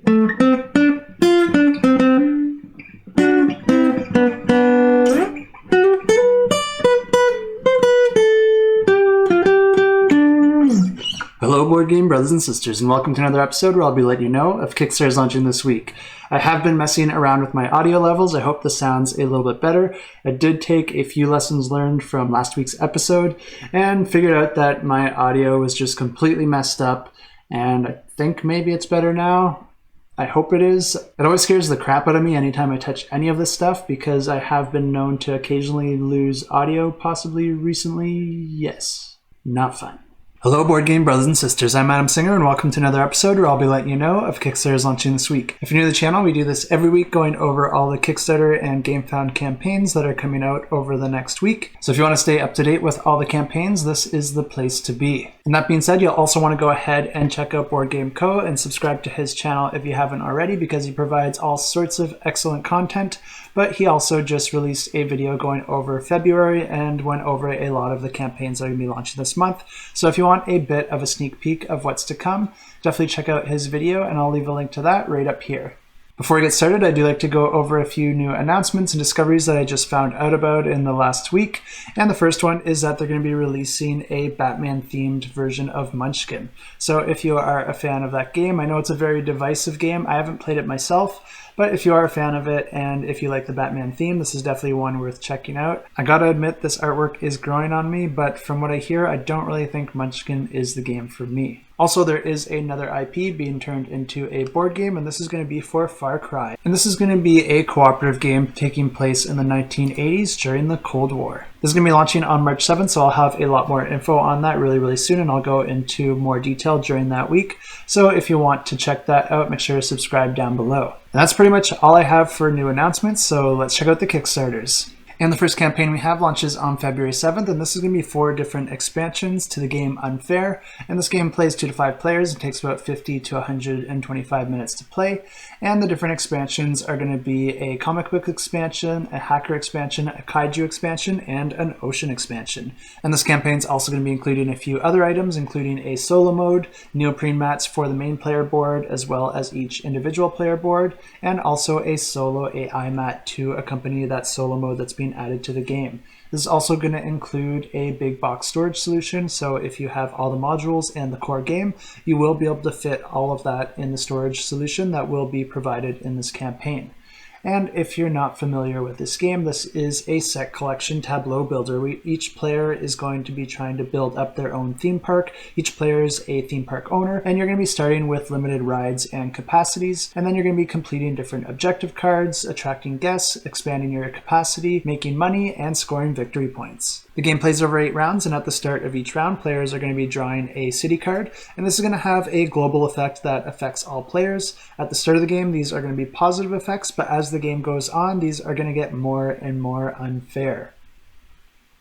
Hello board game brothers and sisters, and welcome to another episode where I'll be letting you know if Kickstarter's launching this week. I have been messing around with my audio levels. I hope this sounds a little bit better. I did take a few lessons learned from last week's episode and figured out that my audio was just completely messed up, and I think maybe it's better now. I hope it is. It always scares the crap out of me anytime I touch any of this stuff because I have been known to occasionally lose audio, possibly recently. Yes, not fun. Hello board game brothers and sisters, I'm Adam Singer and welcome to another episode where I'll be letting you know if Kickstarter is launching this week. If you're new to the channel, we do this every week going over all the Kickstarter and GameFound campaigns that are coming out over the next week. So if you want to stay up to date with all the campaigns, this is the place to be. And that being said, you'll also want to go ahead and check out Board Game Co. and subscribe to his channel if you haven't already because he provides all sorts of excellent content. But he also just released a video going over February and went over a lot of the campaigns that are going to be launching this month. So if you want a bit of a sneak peek of what's to come, definitely check out his video and I'll leave a link to that right up here. Before we get started, I do like to go over a few new announcements and discoveries that I just found out about in the last week. And the first one is that they're going to be releasing a Batman-themed version of Munchkin. So if you are a fan of that game, I know it's a very divisive game. I haven't played it myself, but if you are a fan of it and if you like the Batman theme, this is definitely one worth checking out. I gotta admit, this artwork is growing on me, but from what I hear, I don't really think Munchkin is the game for me. Also, there is another IP being turned into a board game, and this is going to be for Far Cry. And this is going to be a cooperative game taking place in the 1980s during the Cold War. This is going to be launching on March 7th, so I'll have a lot more info on that really soon, and I'll go into more detail during that week. So if you want to check that out, make sure to subscribe down below. And that's pretty much all I have for new announcements, so let's check out the Kickstarters. And the first campaign we have launches on February 7th, and this is going to be 4 different expansions to the game Unfair. And this game plays 2 to 5 players. It takes about 50 to 125 minutes to play. And the different expansions are going to be a comic book expansion, a hacker expansion, a kaiju expansion, and an ocean expansion. And this campaign is also going to be including a few other items, including a solo mode, neoprene mats for the main player board, as well as each individual player board, and also a solo AI mat to accompany that solo mode that's being added to the game. This is also going to include a big box storage solution, so if you have all the modules and the core game, you will be able to fit all of that in the storage solution that will be provided in this campaign. And if you're not familiar with this game, this is a set collection tableau builder. Each player is going to be trying to build up their own theme park. Each player is a theme park owner, and you're going to be starting with limited rides and capacities, and then you're going to be completing different objective cards, attracting guests, expanding your capacity, making money, and scoring victory points. The game plays over 8 rounds, and at the start of each round, players are going to be drawing a city card, and this is going to have a global effect that affects all players. At the start of the game, these are going to be positive effects, but as the game goes on, these are going to get more and more unfair.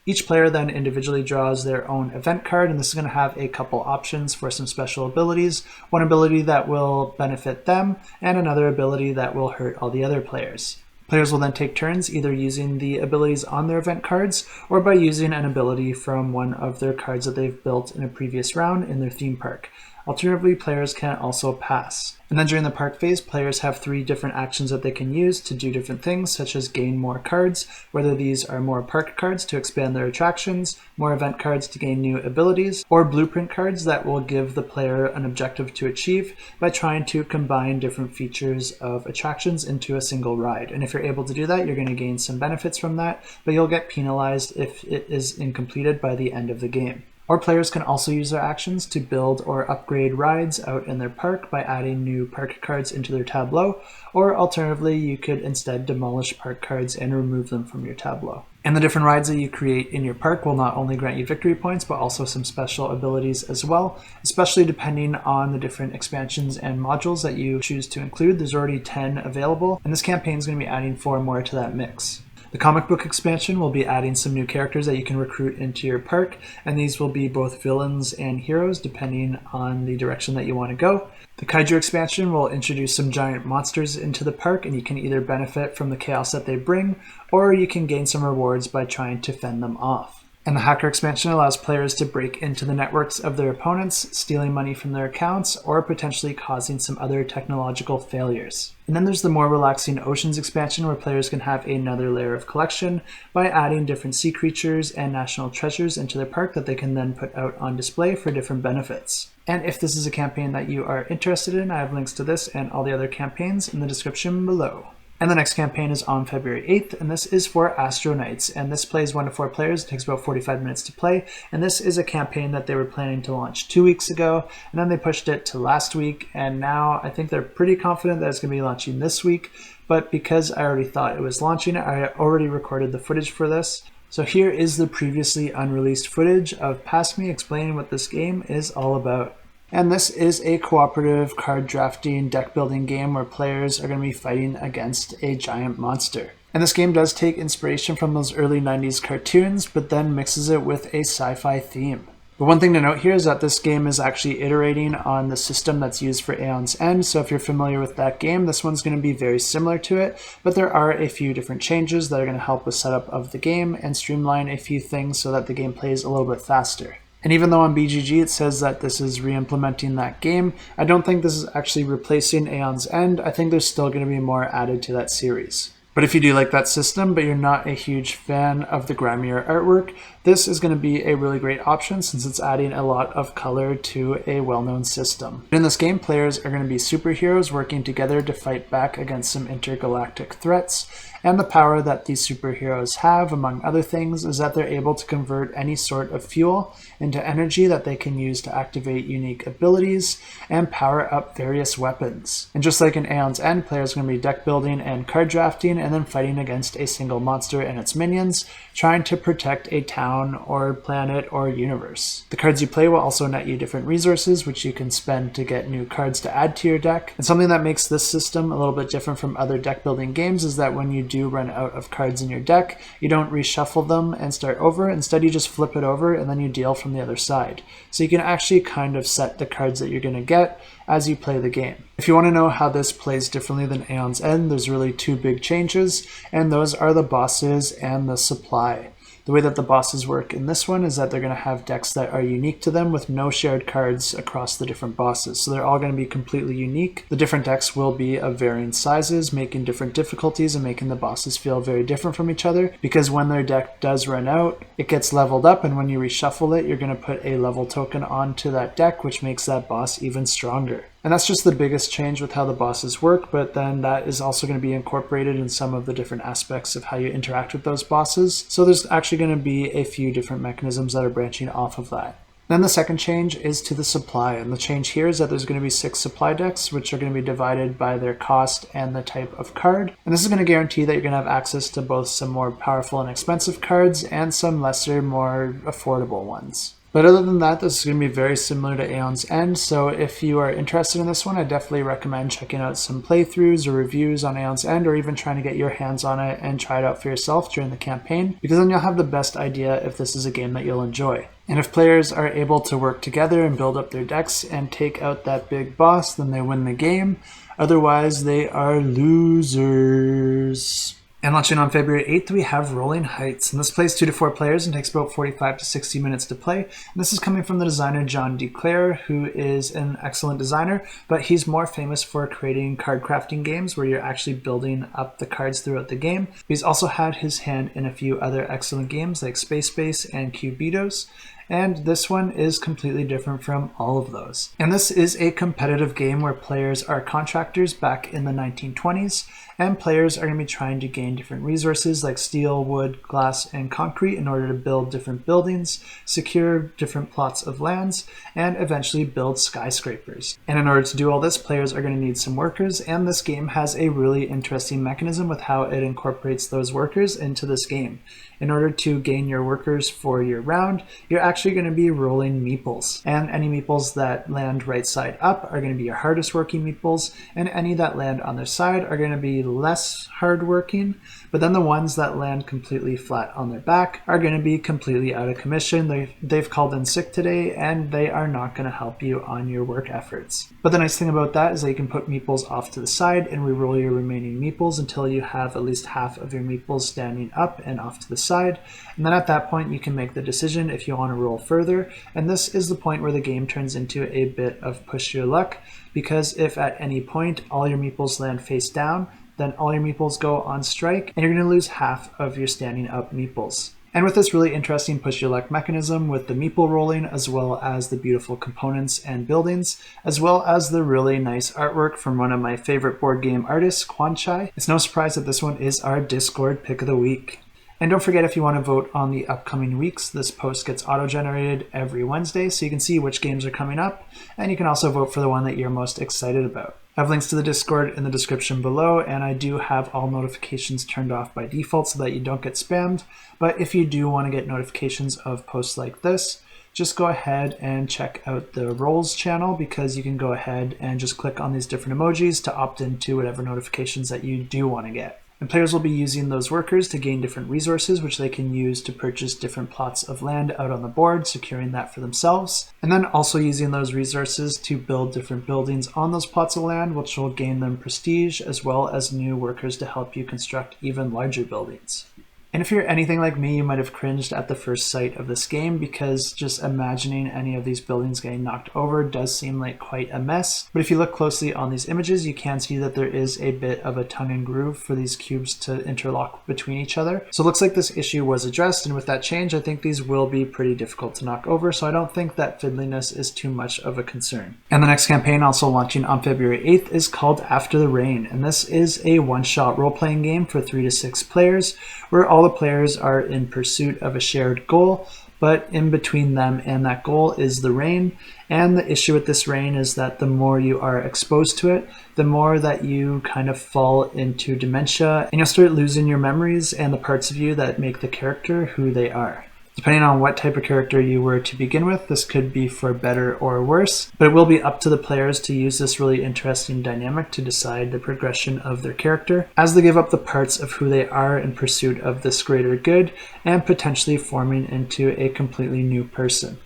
Each player then individually draws their own event card, and this is going to have a couple options for some special abilities. One ability that will benefit them, and another ability that will hurt all the other players. Players will then take turns either using the abilities on their event cards or by using an ability from one of their cards that they've built in a previous round in their theme park. Alternatively, players can also pass. And then during the park phase, players have 3 different actions that they can use to do different things, such as gain more cards, whether these are more park cards to expand their attractions, more event cards to gain new abilities, or blueprint cards that will give the player an objective to achieve by trying to combine different features of attractions into a single ride. And if you're able to do that, you're going to gain some benefits from that, but you'll get penalized if it is incompleted by the end of the game. Or players can also use their actions to build or upgrade rides out in their park by adding new park cards into their tableau, or alternatively, you could instead demolish park cards and remove them from your tableau. And the different rides that you create in your park will not only grant you victory points, but also some special abilities as well, especially depending on the different expansions and modules that you choose to include. There's already 10 available, and this campaign is going to be adding 4 more to that mix. The comic book expansion will be adding some new characters that you can recruit into your park, and these will be both villains and heroes depending on the direction that you want to go. The kaiju expansion will introduce some giant monsters into the park, and you can either benefit from the chaos that they bring, or you can gain some rewards by trying to fend them off. And the Hacker expansion allows players to break into the networks of their opponents, stealing money from their accounts, or potentially causing some other technological failures. And then there's the more relaxing Oceans expansion, where players can have another layer of collection by adding different sea creatures and national treasures into their park that they can then put out on display for different benefits. And if this is a campaign that you are interested in, I have links to this and all the other campaigns in the description below. And the next campaign is on February 8th, and this is for Astro Knights, and this plays 1 to 4 players. It takes about 45 minutes to play, and this is a campaign that they were planning to launch 2 weeks ago, and then they pushed it to last week, and now I think they're pretty confident that it's going to be launching this week, but because I already thought it was launching, I already recorded the footage for this. So here is the previously unreleased footage of Past Me explaining what this game is all about. And this is a cooperative card drafting deck building game where players are going to be fighting against a giant monster. And this game does take inspiration from those early 90s cartoons, but then mixes it with a sci-fi theme. But one thing to note here is that this game is actually iterating on the system that's used for Aeon's End, so if you're familiar with that game, this one's going to be very similar to it, but there are a few different changes that are going to help with setup of the game and streamline a few things so that the game plays a little bit faster. And even though on BGG it says that this is re-implementing that game, I don't think this is actually replacing Aeon's End. I think there's still going to be more added to that series. But if you do like that system, but you're not a huge fan of the grimier artwork, this is going to be a really great option since it's adding a lot of color to a well-known system. In this game, players are going to be superheroes working together to fight back against some intergalactic threats. And the power that these superheroes have, among other things, is that they're able to convert any sort of fuel into energy that they can use to activate unique abilities and power up various weapons. And just like in Aeon's End, players are going to be deck building and card drafting and then fighting against a single monster and its minions, trying to protect a town or planet or universe. The cards you play will also net you different resources, which you can spend to get new cards to add to your deck. And something that makes this system a little bit different from other deck building games is that when you do run out of cards in your deck, you don't reshuffle them and start over. Instead, you just flip it over and then you deal from the other side. So you can actually kind of set the cards that you're going to get as you play the game. If you want to know how this plays differently than Aeon's End, there's really 2 big changes, and those are the bosses and the supply. The way that the bosses work in this one is that they're going to have decks that are unique to them with no shared cards across the different bosses. So they're all going to be completely unique. The different decks will be of varying sizes, making different difficulties and making the bosses feel very different from each other, because when their deck does run out, it gets leveled up, and when you reshuffle it, you're going to put a level token onto that deck, which makes that boss even stronger. And that's just the biggest change with how the bosses work, but then that is also going to be incorporated in some of the different aspects of how you interact with those bosses. So there's actually going to be a few different mechanisms that are branching off of that. Then the second change is to the supply, and the change here is that there's going to be 6 supply decks, which are going to be divided by their cost and the type of card. And this is going to guarantee that you're going to have access to both some more powerful and expensive cards and some lesser, more affordable ones. But other than that, this is going to be very similar to Aeon's End, so if you are interested in this one, I definitely recommend checking out some playthroughs or reviews on Aeon's End, or even trying to get your hands on it and try it out for yourself during the campaign, because then you'll have the best idea if this is a game that you'll enjoy. And if players are able to work together and build up their decks and take out that big boss, then they win the game. Otherwise, they are losers. And launching on February 8th, we have Rolling Heights, and this plays 2 to 4 players and takes about 45 to 60 minutes to play. And this is coming from the designer John DeClaire, who is an excellent designer, but he's more famous for creating card crafting games where you're actually building up the cards throughout the game. He's also had his hand in a few other excellent games like Space Base and Cubitos. And this one is completely different from all of those. And this is a competitive game where players are contractors back in the 1920s, and players are going to be trying to gain different resources like steel, wood, glass, and concrete in order to build different buildings, secure different plots of lands, and eventually build skyscrapers. And in order to do all this, players are going to need some workers, and this game has a really interesting mechanism with how it incorporates those workers into this game. In order to gain your workers for your round, you're actually going to be rolling meeples. And any meeples that land right side up are going to be your hardest working meeples, and any that land on their side are going to be less hard working, but then the ones that land completely flat on their back are going to be completely out of commission. They've called in sick today, and they are not going to help you on your work efforts. But the nice thing about that is that you can put meeples off to the side and re-roll your remaining meeples until you have at least half of your meeples standing up and off to the side. And then at that point, you can make the decision if you want to roll further. And this is the point where the game turns into a bit of push your luck, because if at any point all your meeples land face down, then all your meeples go on strike, and you're going to lose half of your standing up meeples. And with this really interesting push your luck mechanism with the meeple rolling, as well as the beautiful components and buildings, as well as the really nice artwork from one of my favorite board game artists, Kwanchai, it's no surprise that this one is our Discord pick of the week. And don't forget, if you want to vote on the upcoming weeks, this post gets auto-generated every Wednesday, so you can see which games are coming up, and you can also vote for the one that you're most excited about. I have links to the Discord in the description below, and I do have all notifications turned off by default so that you don't get spammed. But if you do want to get notifications of posts like this, just go ahead and check out the Rolls channel, because you can go ahead and just click on these different emojis to opt into whatever notifications that you do want to get. And players will be using those workers to gain different resources, which they can use to purchase different plots of land out on the board, securing that for themselves. And then also using those resources to build different buildings on those plots of land, which will gain them prestige, as well as new workers to help you construct even larger buildings. And if you're anything like me, you might have cringed at the first sight of this game, because just imagining any of these buildings getting knocked over does seem like quite a mess. But if you look closely on these images, you can see that there is a bit of a tongue and groove for these cubes to interlock between each other. So it looks like this issue was addressed, and with that change, I think these will be pretty difficult to knock over, so I don't think that fiddliness is too much of a concern. And the next campaign, also launching on February 8th, is called After the Rain, and this is a one-shot role-playing game for 3 to 6 players, where all the players are in pursuit of a shared goal, but in between them and that goal is the rain. And the issue with this rain is that the more you are exposed to it, the more that you kind of fall into dementia, and you'll start losing your memories and the parts of you that make the character who they are. Depending on what type of character you were to begin with, this could be for better or worse, but it will be up to the players to use this really interesting dynamic to decide the progression of their character as they give up the parts of who they are in pursuit of this greater good, and potentially forming into a completely new person.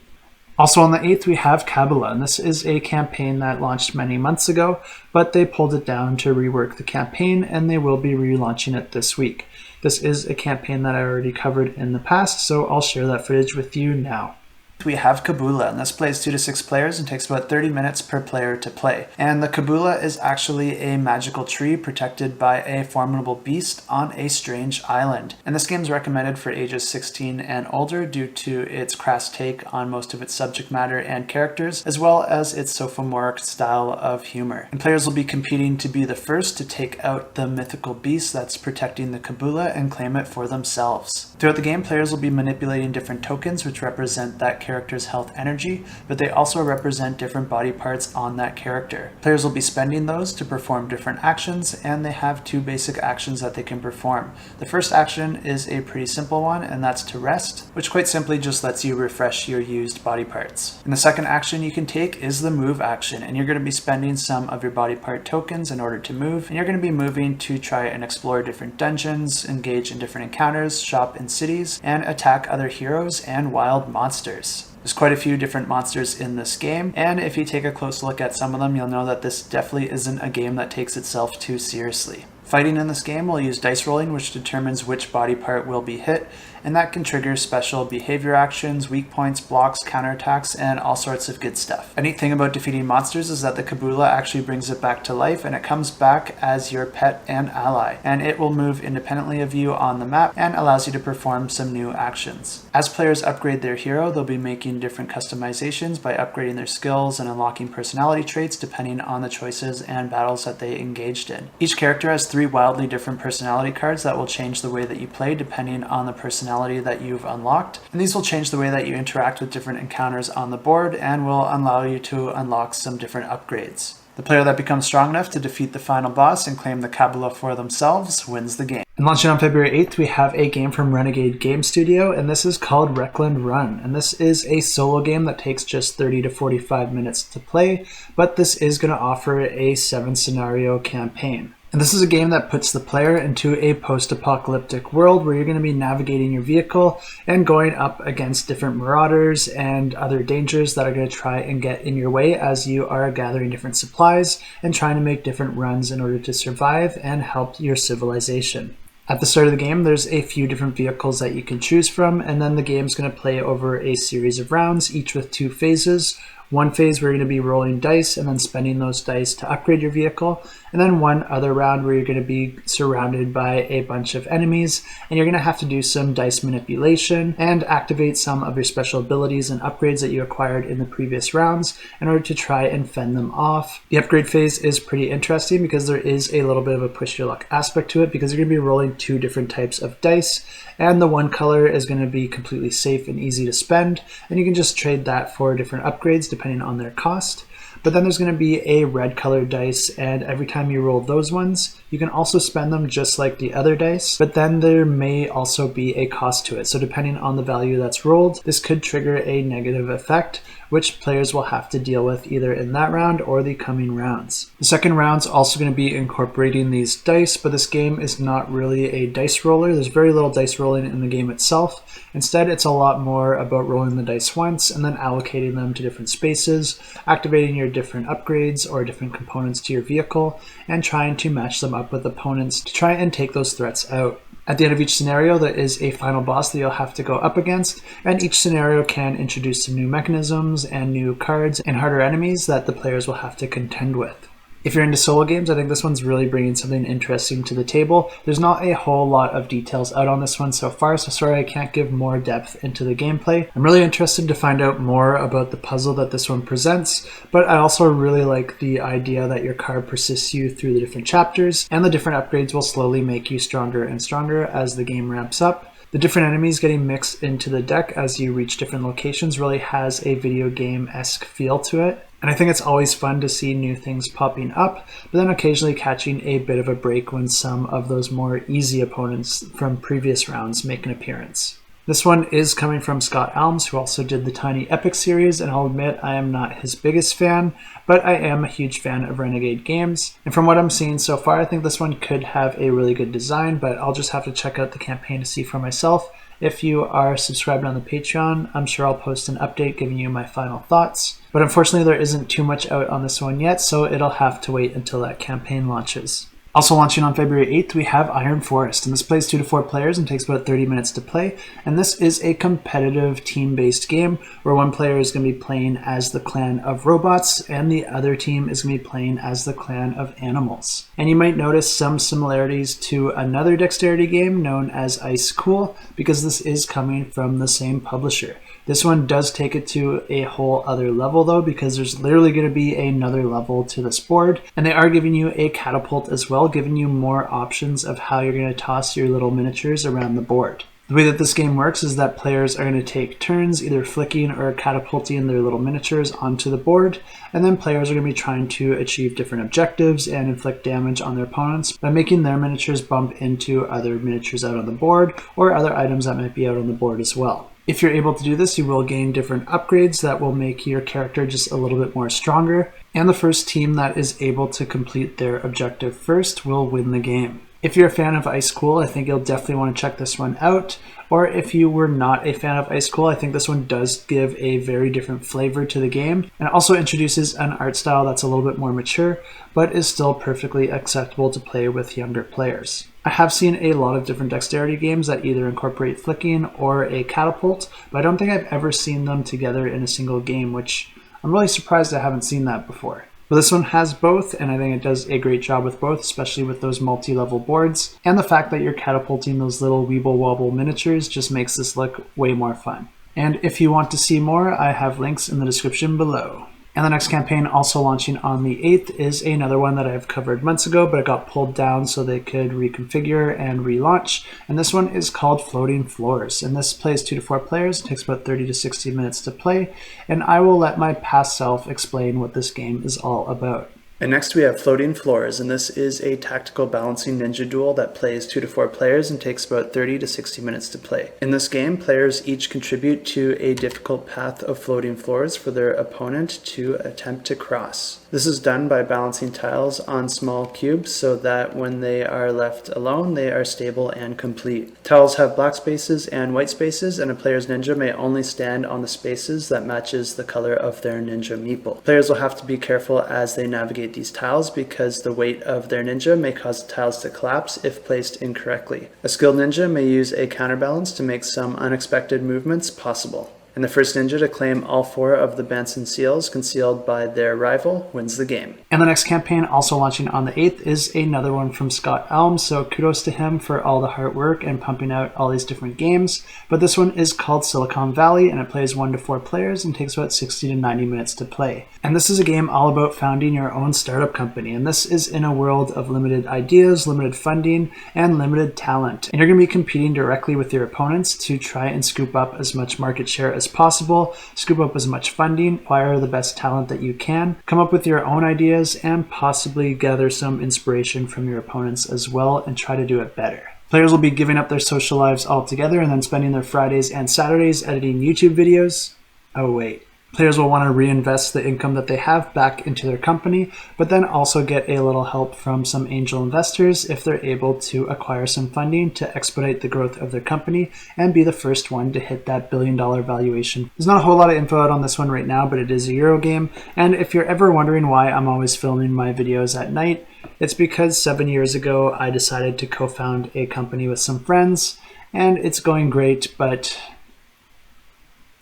Also on the 8th, we have Kabula, and this is a campaign that launched many months ago, but they pulled it down to rework the campaign, and they will be relaunching it this week. This is a campaign that I already covered in the past, so I'll share that footage with you now. We have Kabula, and this plays 2 to 6 players and takes about 30 minutes per player to play. And the Kabula is actually a magical tree protected by a formidable beast on a strange island. And this game is recommended for ages 16 and older due to its crass take on most of its subject matter and characters, as well as its sophomoric style of humor. And players will be competing to be the first to take out the mythical beast that's protecting the Kabula and claim it for themselves. Throughout the game, players will be manipulating different tokens which represent that character's health energy, but they also represent different body parts on that character. Players will be spending those to perform different actions, and they have 2 basic actions that they can perform. The first action is a pretty simple one, and that's to rest, which quite simply just lets you refresh your used body parts. And the second action you can take is the move action, and you're going to be spending some of your body part tokens in order to move, and you're going to be moving to try and explore different dungeons, engage in different encounters, shop in cities, and attack other heroes and wild monsters. There's quite a few different monsters in this game, and if you take a close look at some of them, you'll know that this definitely isn't a game that takes itself too seriously. Fighting in this game will use dice rolling, which determines which body part will be hit, and that can trigger special behavior actions, weak points, blocks, counterattacks, and all sorts of good stuff. A neat thing about defeating monsters is that the Kabula actually brings it back to life, and it comes back as your pet and ally, and it will move independently of you on the map and allows you to perform some new actions. As players upgrade their hero, they'll be making different customizations by upgrading their skills and unlocking personality traits depending on the choices and battles that they engaged in. Each character has 3 wildly different personality cards that will change the way that you play depending on the personality that you've unlocked, and these will change the way that you interact with different encounters on the board and will allow you to unlock some different upgrades. The player that becomes strong enough to defeat the final boss and claim the Kabula for themselves wins the game. And launching on February 8th, we have a game from Renegade Game Studio, and this is called Wreckland Run. And this is a solo game that takes just 30 to 45 minutes to play, but this is going to offer a 7-scenario campaign. And this is a game that puts the player into a post-apocalyptic world where you're going to be navigating your vehicle and going up against different marauders and other dangers that are going to try and get in your way as you are gathering different supplies and trying to make different runs in order to survive and help your civilization. At the start of the game, there's a few different vehicles that you can choose from, and then the game's going to play over a series of rounds, each with 2 phases. One phase where you're going to be rolling dice and then spending those dice to upgrade your vehicle, and then one other round where you're going to be surrounded by a bunch of enemies, and you're going to have to do some dice manipulation and activate some of your special abilities and upgrades that you acquired in the previous rounds in order to try and fend them off. The upgrade phase is pretty interesting because there is a little bit of a push your luck aspect to it, because you're going to be rolling 2 different types of dice, and the one color is going to be completely safe and easy to spend, and you can just trade that for different upgrades depending on their cost. But then there's going to be a red colored dice, and every time you roll those ones, you can also spend them just like the other dice, but then there may also be a cost to it. So depending on the value that's rolled, this could trigger a negative effect, which players will have to deal with either in that round or the coming rounds. The second round's also going to be incorporating these dice, but this game is not really a dice roller. There's very little dice rolling in the game itself. Instead, it's a lot more about rolling the dice once and then allocating them to different spaces, activating your different upgrades or different components to your vehicle, and trying to match them up with opponents to try and take those threats out. At the end of each scenario, there is a final boss that you'll have to go up against, and each scenario can introduce some new mechanisms and new cards and harder enemies that the players will have to contend with. If you're into solo games, I think this one's really bringing something interesting to the table. There's not a whole lot of details out on this one so far, so sorry I can't give more depth into the gameplay. I'm really interested to find out more about the puzzle that this one presents, but I also really like the idea that your card persists you through the different chapters, and the different upgrades will slowly make you stronger and stronger as the game ramps up. The different enemies getting mixed into the deck as you reach different locations really has a video game-esque feel to it. And I think it's always fun to see new things popping up, but then occasionally catching a bit of a break when some of those more easy opponents from previous rounds make an appearance. This one is coming from Scott Alms, who also did the Tiny Epic series, and I'll admit I am not his biggest fan, but I am a huge fan of Renegade games. And from what I'm seeing so far, I think this one could have a really good design, but I'll just have to check out the campaign to see for myself. If you are subscribed on the Patreon, I'm sure I'll post an update giving you my final thoughts. But unfortunately, there isn't too much out on this one yet, so it'll have to wait until that campaign launches. Also launching on February 8th, we have Iron Forest, and this plays 2 to 4 players and takes about 30 minutes to play. And this is a competitive team-based game where one player is going to be playing as the clan of robots and the other team is going to be playing as the clan of animals. And you might notice some similarities to another dexterity game known as Ice Cool, because this is coming from the same publisher. This one does take it to a whole other level though, because there's literally going to be another level to this board, and they are giving you a catapult as well, giving you more options of how you're going to toss your little miniatures around the board. The way that this game works is that players are going to take turns either flicking or catapulting their little miniatures onto the board, and then players are going to be trying to achieve different objectives and inflict damage on their opponents by making their miniatures bump into other miniatures out on the board or other items that might be out on the board as well. If you're able to do this, you will gain different upgrades that will make your character just a little bit more stronger, and the first team that is able to complete their objective first will win the game. If you're a fan of Ice Cool, I think you'll definitely want to check this one out. Or if you were not a fan of Ice Cool, I think this one does give a very different flavor to the game, and it also introduces an art style that's a little bit more mature, but is still perfectly acceptable to play with younger players. I have seen a lot of different dexterity games that either incorporate flicking or a catapult, but I don't think I've ever seen them together in a single game, which I'm really surprised I haven't seen that before. But this one has both, and I think it does a great job with both, especially with those multi-level boards. And the fact that you're catapulting those little weeble wobble miniatures just makes this look way more fun. And if you want to see more, I have links in the description below. And the next campaign, also launching on the 8th, is another one that I've covered months ago, but it got pulled down so they could reconfigure and relaunch. And this one is called Floating Floors. And this plays 2 to 4 players. It takes about 30 to 60 minutes to play. And I will let my past self explain what this game is all about. And next we have Floating Floors, and this is a tactical balancing ninja duel that plays 2 to 4 players and takes about 30 to 60 minutes to play. In this game, players each contribute to a difficult path of floating floors for their opponent to attempt to cross. This is done by balancing tiles on small cubes so that when they are left alone, they are stable and complete. Tiles have black spaces and white spaces, and a player's ninja may only stand on the spaces that matches the color of their ninja meeple. Players will have to be careful as they navigate these tiles because the weight of their ninja may cause the tiles to collapse if placed incorrectly. A skilled ninja may use a counterbalance to make some unexpected movements possible. And the first ninja to claim all 4 of the Benson seals concealed by their rival wins the game. And the next campaign, also launching on the 8th, is another one from Scott Elm, so kudos to him for all the hard work and pumping out all these different games. But this one is called Silicon Valley, and it plays 1 to 4 players and takes about 60 to 90 minutes to play. And this is a game all about founding your own startup company, and this is in a world of limited ideas, limited funding, and limited talent. And you're going to be competing directly with your opponents to try and scoop up as much market share as possible, scoop up as much funding, acquire the best talent that you can, come up with your own ideas, and possibly gather some inspiration from your opponents as well and try to do it better. Players will be giving up their social lives altogether and then spending their Fridays and Saturdays editing YouTube videos. Oh wait. Players will want to reinvest the income that they have back into their company, but then also get a little help from some angel investors if they're able to acquire some funding to expedite the growth of their company and be the first one to hit that $1 billion valuation. There's not a whole lot of info out on this one right now, but it is a Euro game, and if you're ever wondering why I'm always filming my videos at night, it's because 7 years ago I decided to co-found a company with some friends, and it's going great, but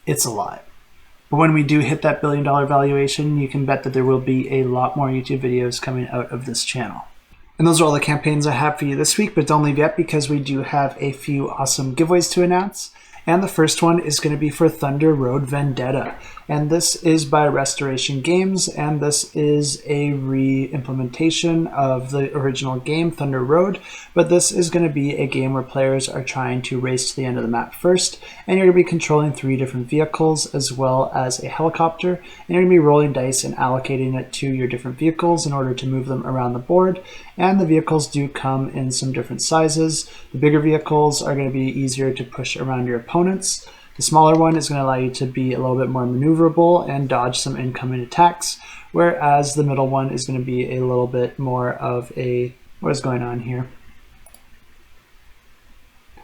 it's a lot. But when we do hit that $1 billion valuation, you can bet that there will be a lot more YouTube videos coming out of this channel. And those are all the campaigns I have for you this week, but don't leave yet because we do have a few awesome giveaways to announce. And the first one is going to be for Thunder Road Vendetta. And this is by Restoration Games, and this is a re-implementation of the original game, Thunder Road. But this is going to be a game where players are trying to race to the end of the map first, and you're going to be controlling 3 different vehicles as well as a helicopter, and you're going to be rolling dice and allocating it to your different vehicles in order to move them around the board. And the vehicles do come in some different sizes. The bigger vehicles are going to be easier to push around your opponents. The smaller one is going to allow you to be a little bit more maneuverable and dodge some incoming attacks, whereas the middle one is going to be a little bit more of a, what is going on here?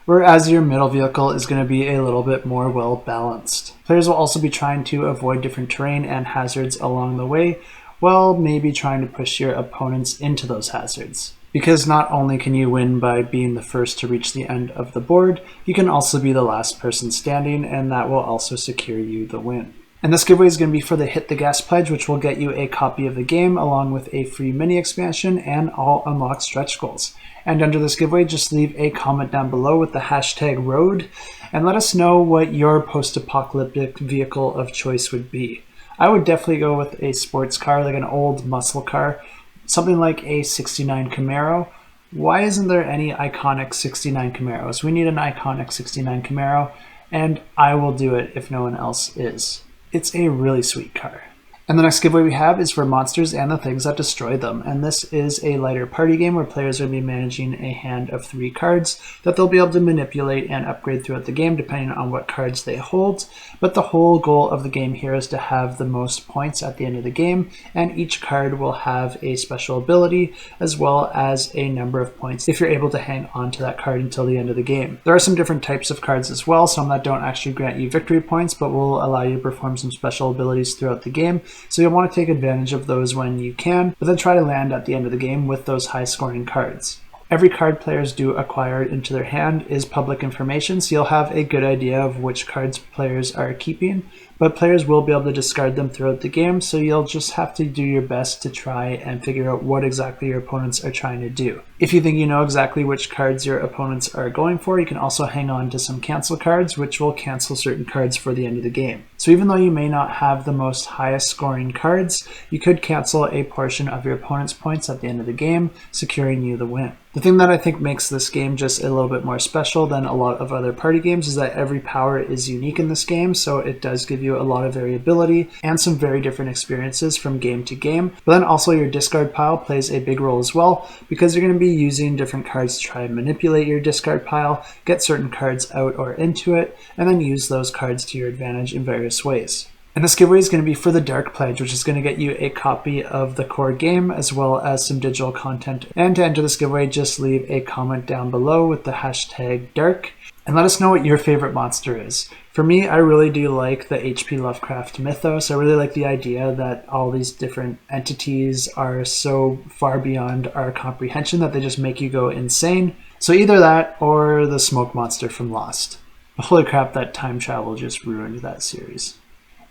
Whereas your middle vehicle is going to be a little bit more well balanced. Players will also be trying to avoid different terrain and hazards along the way, while maybe trying to push your opponents into those hazards. Because not only can you win by being the first to reach the end of the board, you can also be the last person standing, and that will also secure you the win. And this giveaway is going to be for the Hit the Gas pledge, which will get you a copy of the game along with a free mini expansion and all unlocked stretch goals. And under this giveaway, just leave a comment down below with the hashtag ROAD and let us know what your post-apocalyptic vehicle of choice would be. I would definitely go with a sports car, like an old muscle car, something like a 69 Camaro. Why isn't there any iconic 69 Camaros? We need an iconic 69 Camaro, and I will do it if no one else is. It's a really sweet car. And the next giveaway we have is for Monsters and the Things That Destroy Them. And this is a lighter party game where players are going to be managing a hand of 3 cards that they'll be able to manipulate and upgrade throughout the game depending on what cards they hold. But the whole goal of the game here is to have the most points at the end of the game, and each card will have a special ability as well as a number of points if you're able to hang on to that card until the end of the game. There are some different types of cards as well, some that don't actually grant you victory points but will allow you to perform some special abilities throughout the game. So you'll want to take advantage of those when you can, but then try to land at the end of the game with those high scoring cards. Every card players do acquire into their hand is public information, so you'll have a good idea of which cards players are keeping, but players will be able to discard them throughout the game, so you'll just have to do your best to try and figure out what exactly your opponents are trying to do. If you think you know exactly which cards your opponents are going for, you can also hang on to some cancel cards, which will cancel certain cards for the end of the game. So even though you may not have the most highest scoring cards, you could cancel a portion of your opponent's points at the end of the game, securing you the win. The thing that I think makes this game just a little bit more special than a lot of other party games is that every power is unique in this game, so it does give you a lot of variability and some very different experiences from game to game. But then also your discard pile plays a big role as well, because you're going to be using different cards to try and manipulate your discard pile, get certain cards out or into it, and then use those cards to your advantage in various ways. And this giveaway is going to be for the Dark Pledge, which is going to get you a copy of the core game as well as some digital content. And to enter this giveaway, just leave a comment down below with the hashtag DARK and let us know what your favorite monster is. For me, I really do like the H.P. Lovecraft mythos. I really like the idea that all these different entities are so far beyond our comprehension that they just make you go insane. So either that or the smoke monster from Lost. Holy crap, that time travel just ruined that series.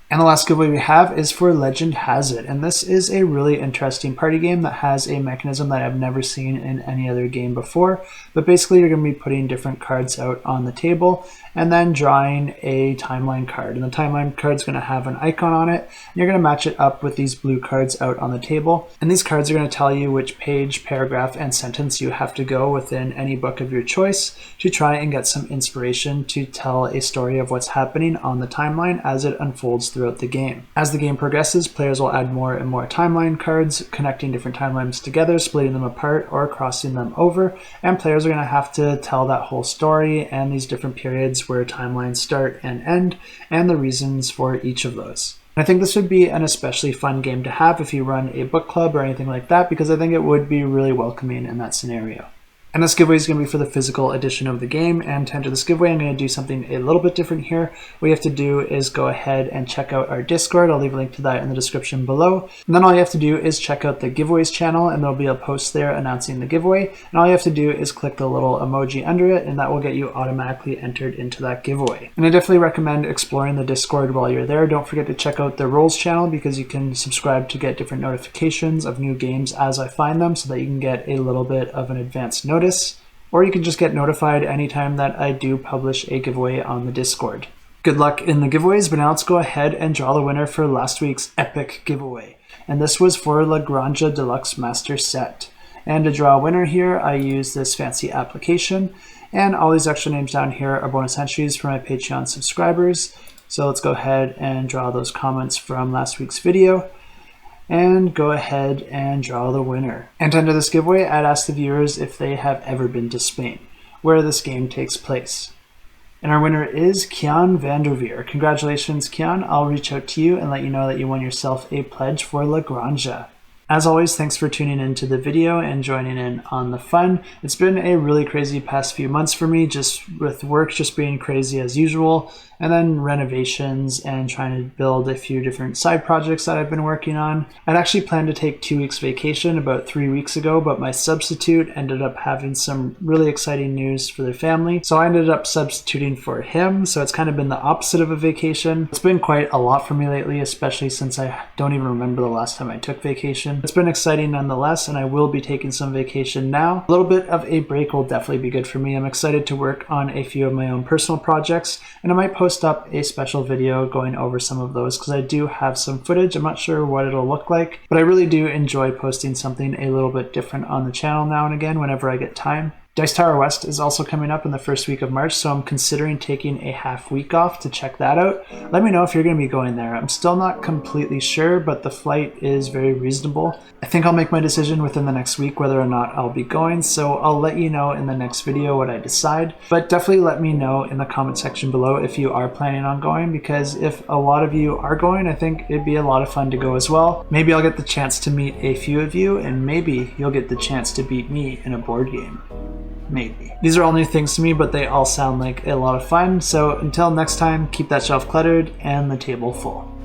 And the last giveaway we have is for Legend Has It, and this is a really interesting party game that has a mechanism that I've never seen in any other game before. But basically you're going to be putting different cards out on the table and then drawing a timeline card. And the timeline card is going to have an icon on it, and you're going to match it up with these blue cards out on the table. And these cards are going to tell you which page, paragraph, and sentence you have to go within any book of your choice to try and get some inspiration to tell a story of what's happening on the timeline as it unfolds throughout the game. As the game progresses, players will add more and more timeline cards, connecting different timelines together, splitting them apart, or crossing them over, and players are going to have to tell that whole story and these different periods where timelines start and end, and the reasons for each of those. I think this would be an especially fun game to have if you run a book club or anything like that, because I think it would be really welcoming in that scenario. And this giveaway is going to be for the physical edition of the game, and to enter this giveaway I'm going to do something a little bit different here. What you have to do is go ahead and check out our Discord. I'll leave a link to that in the description below. And then all you have to do is check out the giveaways channel, and there'll be a post there announcing the giveaway. And all you have to do is click the little emoji under it, and that will get you automatically entered into that giveaway. And I definitely recommend exploring the Discord while you're there. Don't forget to check out the Roles channel, because you can subscribe to get different notifications of new games as I find them, so that you can get a little bit of an advanced notice. Or you can just get notified anytime that I do publish a giveaway on the Discord. Good luck in the giveaways, but now let's go ahead and draw the winner for last week's epic giveaway. And this was for La Granja Deluxe Master Set. And to draw a winner here, I use this fancy application. And all these extra names down here are bonus entries for my Patreon subscribers. So let's go ahead and draw those comments from last week's video. And go ahead and draw the winner. And to enter this giveaway, I'd ask the viewers if they have ever been to Spain, where this game takes place. And our winner is Kian Vanderveer. Congratulations, Kian. I'll reach out to you and let you know that you won yourself a pledge for La Granja. As always, thanks for tuning into the video and joining in on the fun. It's been a really crazy past few months for me, just with work just being crazy as usual, and then renovations and trying to build a few different side projects that I've been working on. I'd actually planned to take 2 weeks vacation about 3 weeks ago, but my substitute ended up having some really exciting news for their family, so I ended up substituting for him, so it's kind of been the opposite of a vacation. It's been quite a lot for me lately, especially since I don't even remember the last time I took vacation. It's been exciting nonetheless, and I will be taking some vacation now. A little bit of a break will definitely be good for me. I'm excited to work on a few of my own personal projects, and I might post up a special video going over some of those because I do have some footage. I'm not sure what it'll look like, but I really do enjoy posting something a little bit different on the channel now and again whenever I get time. Dice Tower West is also coming up in the first week of March, so I'm considering taking a half week off to check that out. Let me know if you're going to be going there. I'm still not completely sure, but the flight is very reasonable. I think I'll make my decision within the next week whether or not I'll be going, so I'll let you know in the next video what I decide. But definitely let me know in the comment section below if you are planning on going, because if a lot of you are going, I think it'd be a lot of fun to go as well. Maybe I'll get the chance to meet a few of you, and maybe you'll get the chance to beat me in a board game. Maybe. These are all new things to me, but they all sound like a lot of fun. So until next time, keep that shelf cluttered and the table full.